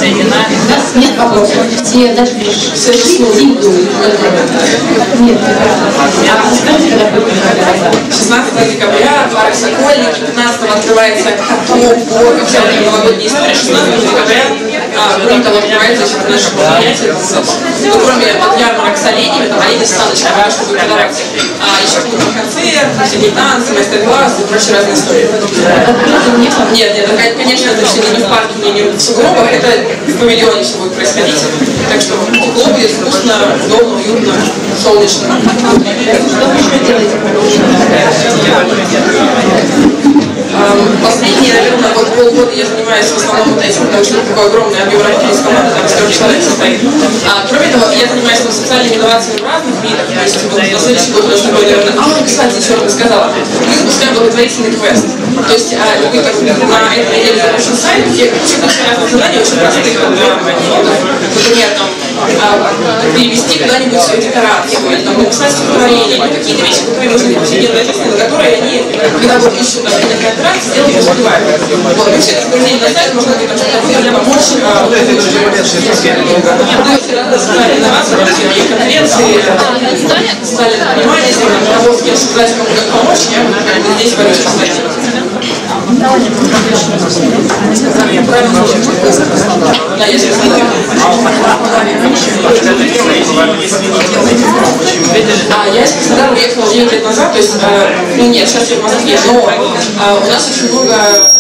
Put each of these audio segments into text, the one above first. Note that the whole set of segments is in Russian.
У нас нет вопросов. Все даже все думают. Нет, а скажите, когда будет? 16 декабря, парк Сокольники, 15 открывается каток, вся новогодняя история, 16 декабря, кроме того, открывается еще наше мероприятие, ну, кроме ярмарок с оленями, там олени с саночками, чтобы подарок, еще будут концерт, всякие танцы, мастер-классы и прочие разные истории. Нет, конечно, это все не в парке, не в сугробах, это в павильоне все будет происходить, так что тепло будет, вкусно, удобно, уютно, солнечно. Что вы еще делаете? Последние, наверное, вот полгода я занимаюсь в основном вот этим, потому что такой огромный объем работы из команды, там 4 человек состоит. Кроме того, я занимаюсь социальными инновациями в разных видах, то есть вот, на следующий год у нас такой, наверное, кстати, черт не сказала, мы запускаем благотворительный квест. То есть вы как на этой неделе запущен сайт, где куча разных заданий, очень простых фондов, например, там, перевести куда-нибудь декорацию, или там, написать стихотворение, какие-то вещи, которые нужны повседневной жизни, на которые они, когда вот ищут операции, сделать не успевают. Вот, мы все это загрузили на сайт, можно где-то что-то выбрать, помочь, инновации, конференции, стали на внимание, того, с кем сказать, кому как помочь, я здесь борюсь с этим. Да, я я из Краснодара уехала 9 лет назад, то есть, ну нет, сейчас я в Москве, но у нас очень много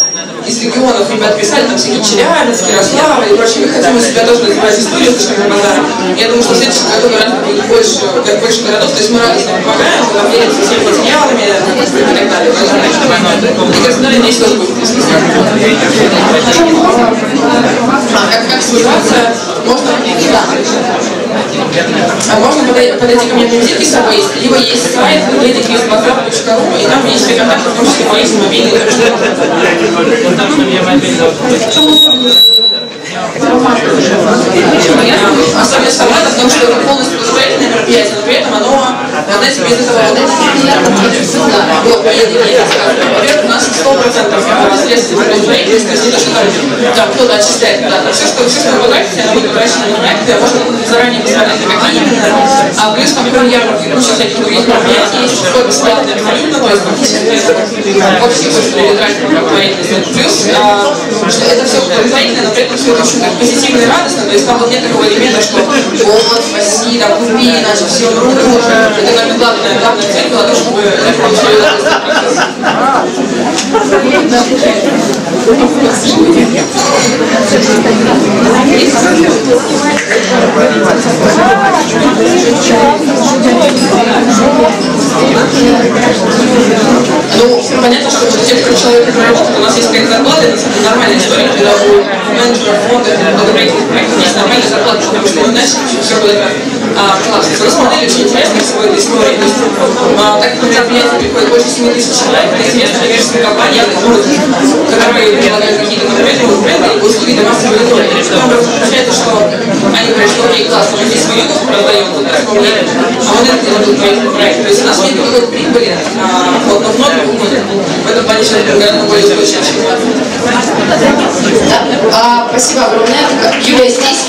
из регионов ребят писали, там всякие Челябинск, Ярославль и прочее. Мы хотим у себя тоже называть историю Вышнего базара. Я думаю, что в следующем году гораздо будет больше городов, то есть мы радостно помогаем, мы вам делимся всеми материалами и так далее. И Краснодар здесь тоже будет присутствовать. Как связаться? Можно подойти ко мне в визитке с собой, либо есть сайт www.bizbazar.ru, и там есть все контакты, в том числе мои мобильные. Особенность формата в том, что это полностью благотворительное мероприятие, но при этом оно, знаете, без этого вот, во-первых, у нас 100% средств благотворительности, то есть не то, что там кто-то отчисляет куда-то. Все, что вы потратите, оно будет потрачено на проекты, можно заранее посмотреть, какие именно. Плюс там кроме ярмарки куча всяких других мероприятий, есть что бесплатное абсолютно, то есть фактически общий тратить на благотворительность. Плюс, что это все благотворительное, но при этом все это очень так позитивно и радостно, то есть там вот нет такого элемента, что вот, спаси, да, купи, иначе все умрут. Это, наверное, главная цель была то, чтобы люди получили радостный Ну, понятно, что те, кто человек работает, у нас есть какая-то зарплата, это нормальная история, когда у менеджеров фонда благотворительных проектов есть нормальная зарплата, потому что иначе все будет классно. У нас модель очень интересная всего этой истории. То есть, так как на мероприятие приходит больше 7 тысяч человек, это известная коммерческая компания, которые предлагают какие-то бренды и услуги для массовой аудитории. Что означает, что они говорят, что окей, классно, мы здесь свою продаем, тут такого нет, а вот это делают благотворительный проект. То есть у нас нет никакой прибыли, вот, но много уходит. В этом плане человек гораздо более устойчивый, чем спасибо огромное. Юлия здесь.